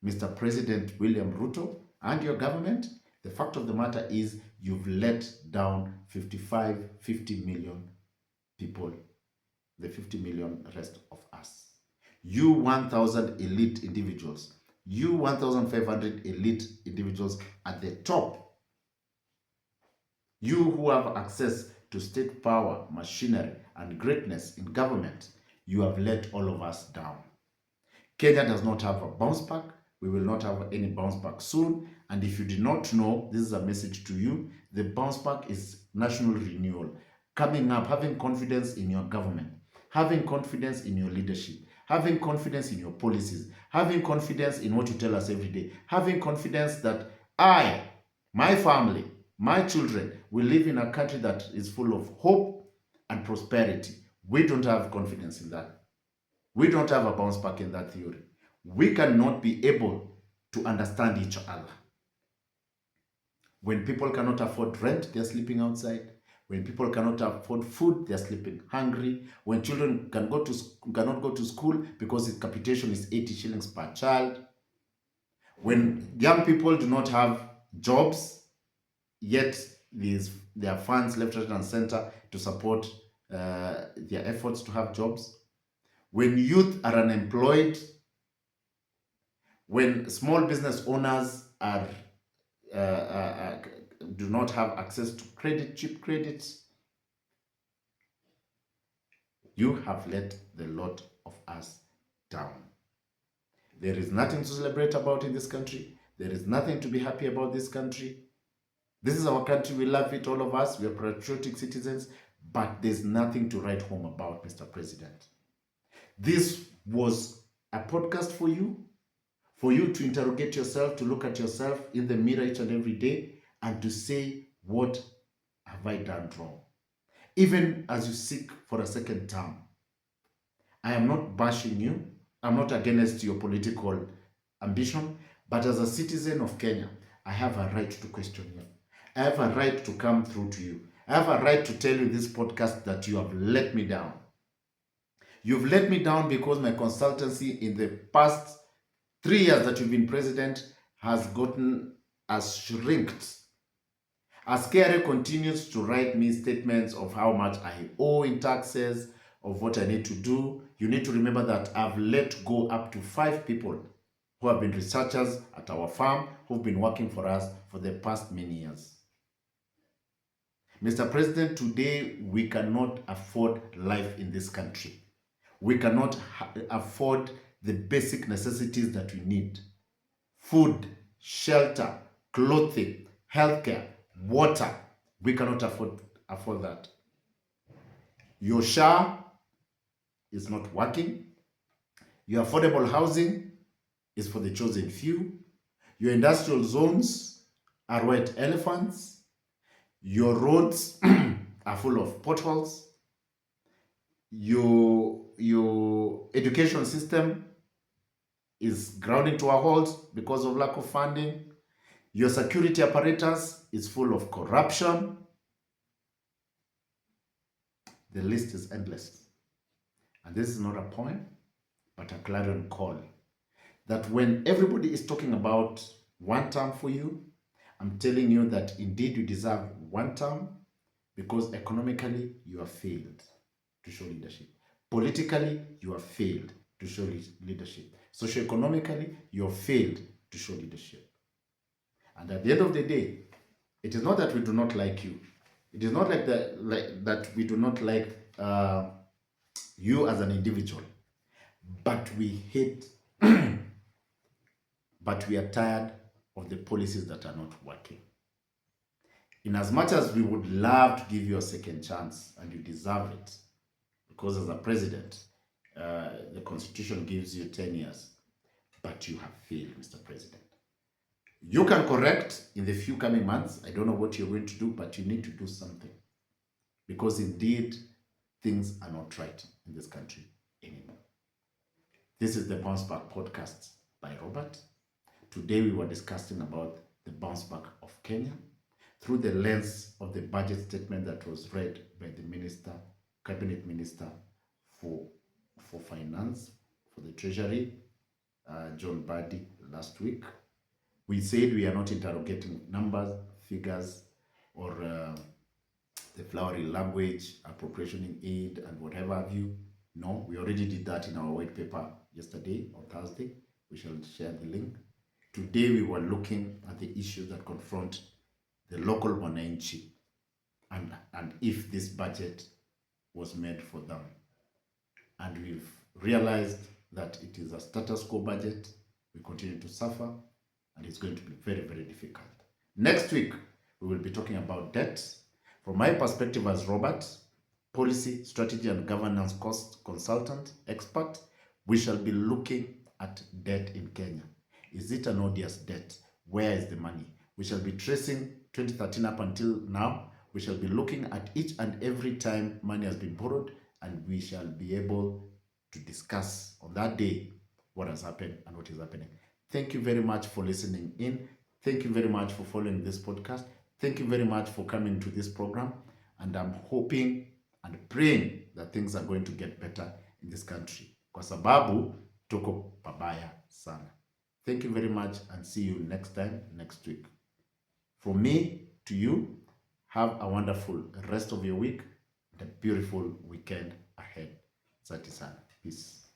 Mr. President William Ruto and your government, the fact of the matter is you've let down 50 million people, the 50 million rest of us. You 1,000 elite individuals, you 1,500 elite individuals at the top, you who have access to state power, machinery, and greatness in government, you have let all of us down. Kenya does not have a bounce back. We will not have any bounce back soon. And if you did not know, this is a message to you. The bounce back is national renewal. Coming up, having confidence in your government, having confidence in your leadership, having confidence in your policies, having confidence in what you tell us every day, having confidence that I, my family, my children will live in a country that is full of hope and prosperity. We don't have confidence in that. We don't have a bounce back in that theory. We cannot be able to understand each other. When people cannot afford rent, they're sleeping outside. When people cannot afford food, they're sleeping hungry. When children cannot go to school because the capitation is 80 shillings per child. When young people do not have jobs, yet there are funds left, right, and center to support their efforts to have jobs. When youth are unemployed, when small business owners do not have access to credit, cheap credits, you have let the lot of us down. There is nothing to celebrate about in this country. There is nothing to be happy about this country. This is our country. We love it, all of us. We are patriotic citizens, but there's nothing to write home about, Mr. President. This was a podcast for you to interrogate yourself, to look at yourself in the mirror each and every day, and to say, what have I done wrong? Even as you seek for a second term, I am not bashing you. I'm not against your political ambition, but as a citizen of Kenya, I have a right to question you. I have a right to come through to you. I have a right to tell you this podcast that you have let me down. You've let me down because my consultancy in the past 3 years that you've been president has gotten as shrinked. As KRA continues to write me statements of how much I owe in taxes, of what I need to do, you need to remember that I've let go up to 5 people who have been researchers at our farm, who've been working for us for the past many years. Mr. President, today we cannot afford life in this country. We cannot afford the basic necessities that we need. Food, shelter, clothing, healthcare, water. We cannot afford that. Your SHA is not working. Your affordable housing is for the chosen few. Your industrial zones are white elephants. Your roads are full of potholes. Your education system is grounding to a halt because of lack of funding. Your security apparatus is full of corruption. The list is endless. And this is not a poem, but a clarion call. That when everybody is talking about one term for you, I'm telling you that indeed you deserve one term, because economically you have failed to show leadership. Politically, you have failed to show leadership. Socioeconomically, you have failed to show leadership. And at the end of the day, it is not that we do not like you. It is not that we do not like you as an individual. But we hate, but we are tired of the policies that are not working. In as much as we would love to give you a second chance, and you deserve it, because as a president, the Constitution gives you 10 years, but you have failed, Mr. President. You can correct in the few coming months. I don't know what you're going to do, but you need to do something, because indeed, things are not right in this country anymore. This is the Bounce Back Podcast by Robert. Today we were discussing about the bounce back of Kenya through the lens of the budget statement that was read by the cabinet minister for finance, for the treasury, John Mbadi last week. We said we are not interrogating numbers, figures, or the flowery language, appropriation in aid, and whatever have you. No, we already did that in our white paper yesterday or Thursday. We shall share the link. Today we were looking at the issues that confront the local wananchi and if this budget was made for them. And we've realized that it is a status quo budget. We continue to suffer, and it's going to be very, very difficult. Next week, we will be talking about debt. From my perspective as Robert, policy, strategy, and governance cost consultant, expert, we shall be looking at debt in Kenya. Is it an odious debt? Where is the money? We shall be tracing 2013 up until now. We shall be looking at each and every time money has been borrowed, and we shall be able to discuss on that day what has happened and what is happening. Thank you very much for listening in. Thank you very much for following this podcast. Thank you very much for coming to this program. And I'm hoping and praying that things are going to get better in this country. Kwa sababu tuko pabaya sana. Thank you very much, and see you next time, next week. From me to you, have a wonderful rest of your week and a beautiful weekend ahead. Asante sana. Peace.